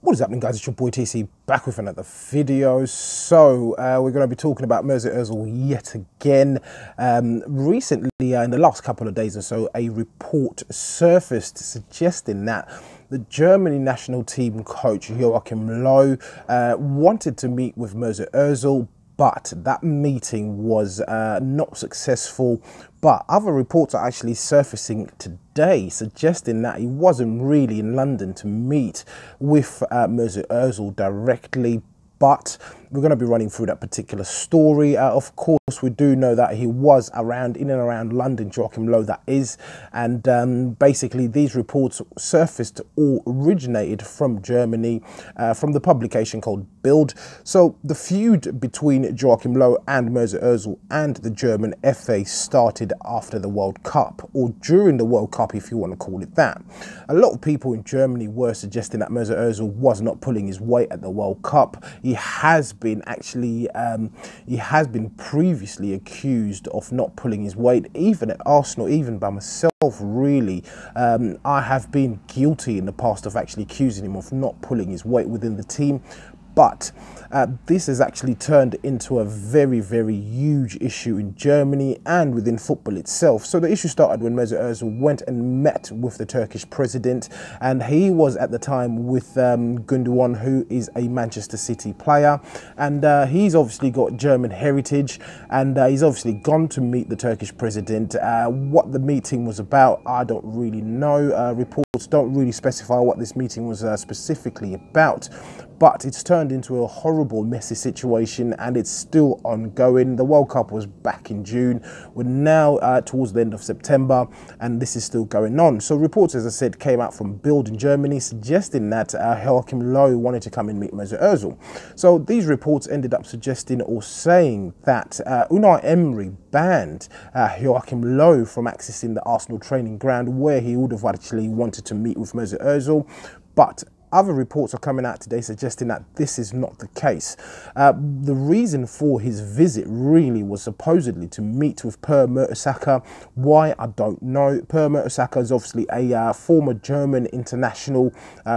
What is happening, guys? It's your boy TC back with another video. So we're going to be talking about Mesut Ozil yet again. Recently, in the last couple of days or so, a report surfaced suggesting that the Germany national team coach Joachim Low wanted to meet with Mesut Ozil, but that meeting was not successful. But other reports are actually surfacing today suggesting that he wasn't really in London to meet with Mesut Ozil directly. But we're going to be running through that particular story. Of course, we do know that he was in and around London, Joachim Low, that is. And basically, these reports surfaced or originated from Germany, from the publication called Bild. So the feud between Joachim Low and Mesut Ozil and the German FA started after the World Cup, or during the World Cup, if you want to call it that. A lot of people in Germany were suggesting that Mesut Ozil was not pulling his weight at the World Cup. He has been previously accused of not pulling his weight, even at Arsenal, even by myself, really. I have been guilty in the past of actually accusing him of not pulling his weight within the team. But this has actually turned into a very, very huge issue in Germany and within football itself. So the issue started when Mesut Ozil went and met with the Turkish president, and he was at the time with Gundogan, who is a Manchester City player, and he's obviously got German heritage, and he's obviously gone to meet the Turkish president. What the meeting was about, I don't really know. Reports don't really specify what this meeting was specifically about. But it's turned into a horrible, messy situation, and it's still ongoing. The World Cup was back in June. We're now towards the end of September, and this is still going on. So reports, as I said, came out from Bild in Germany suggesting that Joachim Low wanted to come and meet Mesut Ozil. So these reports ended up suggesting or saying that Unai Emery banned Joachim Low from accessing the Arsenal training ground, where he would have actually wanted to meet with Mesut Ozil. But other reports are coming out today suggesting that this is not the case. The reason for his visit really was supposedly to meet with Per Mertesacker. Why, I don't know. Per Mertesacker is obviously a former German international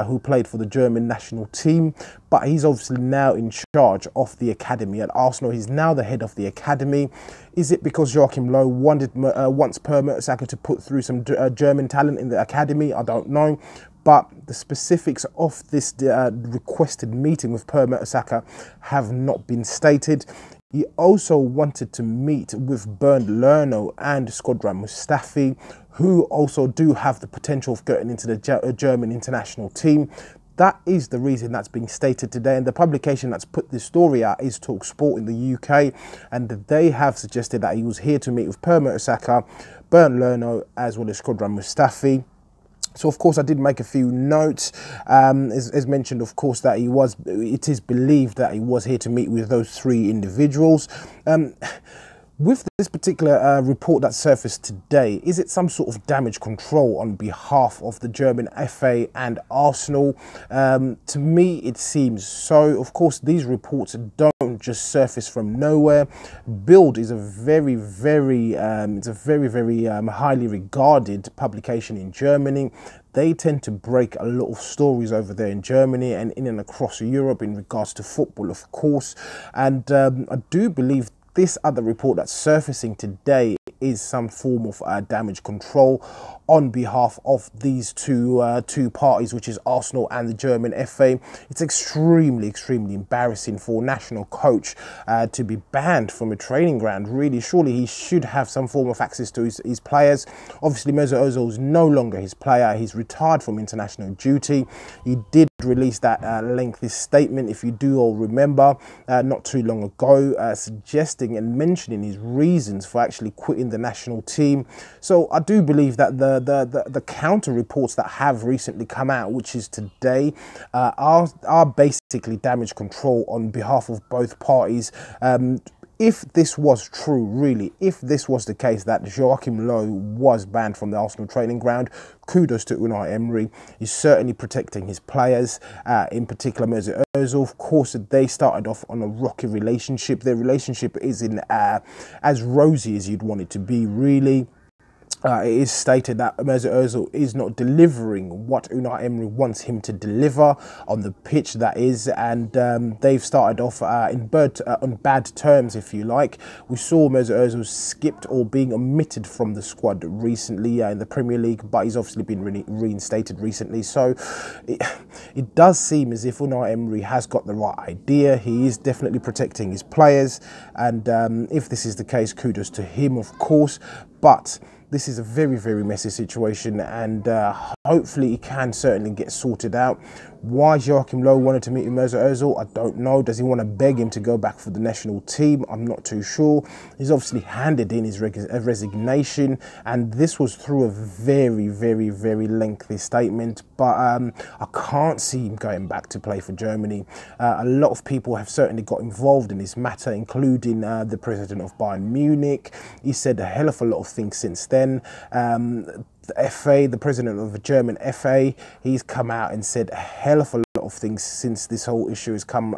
who played for the German national team, but he's obviously now in charge of the academy at Arsenal. He's now the head of the academy. Is it because Joachim Low wants Per Mertesacker to put through some German talent in the academy? I don't know. But the specifics of this requested meeting with Per Mertesacker have not been stated. He also wanted to meet with Bernd Leno and Shkodran Mustafi, who also do have the potential of getting into the German international team. That is the reason that's being stated today, and the publication that's put this story out is TalkSport in the UK, and they have suggested that he was here to meet with Per Mertesacker, Bernd Leno, as well as Shkodran Mustafi. So, of course, I did make a few notes. As mentioned, of course, that it is believed that he was here to meet with those three individuals. With this particular report that surfaced today, is it some sort of damage control on behalf of the German FA and Arsenal? To me, it seems so. Of course, these reports don't just surface from nowhere. Bild is a very, very highly regarded publication in Germany. They tend to break a lot of stories over there in Germany and in and across Europe in regards to football, of course. And I do believe this other report that's surfacing today is some form of damage control on behalf of these two parties, which is Arsenal and the German FA. It's extremely embarrassing for a national coach to be banned from a training ground. Really, surely he should have some form of access to his players. Obviously, Mesut Ozil is no longer his player. He's retired from international duty. He did release that lengthy statement, if you do all remember, not too long ago, suggesting and mentioning his reasons for actually quitting the national team. So I do believe that the counter reports that have recently come out, which is today, are basically damage control on behalf of both parties. If this was true, really, if this was the case that Joachim Low was banned from the Arsenal training ground, kudos to Unai Emery. He's certainly protecting his players, in particular Mesut Ozil. Of course, they started off on a rocky relationship. Their relationship isn't as rosy as you'd want it to be, really. It is stated that Mesut Ozil is not delivering what Unai Emery wants him to deliver on the pitch, that is, and they've started off on bad terms, if you like. We saw Mesut Ozil skipped or being omitted from the squad recently in the Premier League, but he's obviously been reinstated recently, so it does seem as if Unai Emery has got the right idea. He is definitely protecting his players, and if this is the case, kudos to him, of course, but this is a very, very messy situation, and hopefully it can certainly get sorted out. Why Joachim Low wanted to meet with Mesut Ozil, I don't know. Does he want to beg him to go back for the national team? I'm not too sure. He's obviously handed in his resignation, and this was through a very, very, very lengthy statement, but I can't see him going back to play for Germany. A lot of people have certainly got involved in this matter, including the president of Bayern Munich. He said a hell of a lot of things since then. The FA, the president of the German FA, he's come out and said a hell of a lot of things since this whole issue has come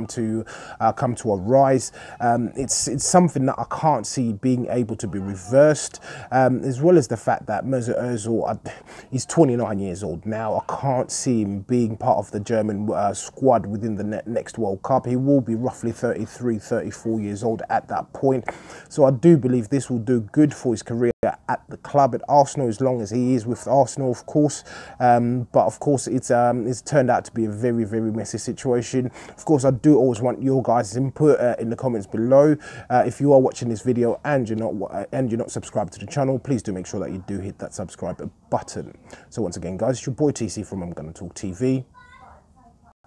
to a rise. It's something that I can't see being able to be reversed, as well as the fact that Mesut Ozil, he's 29 years old now. I can't see him being part of the German squad within the next World Cup. He will be roughly 33, 34 years old at that point. So I do believe this will do good for his career at the club, at Arsenal, as long as he is with Arsenal, of course. But of course, it's turned out to be a very, very messy situation. Of course, I do always want your guys' input in the comments below. If you are watching this video and you're not subscribed to the channel, please do make sure that you do hit that subscribe button. So once again, guys, it's your boy TC from I'm Gonna Talk TV,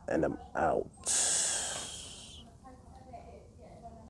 and I'm out.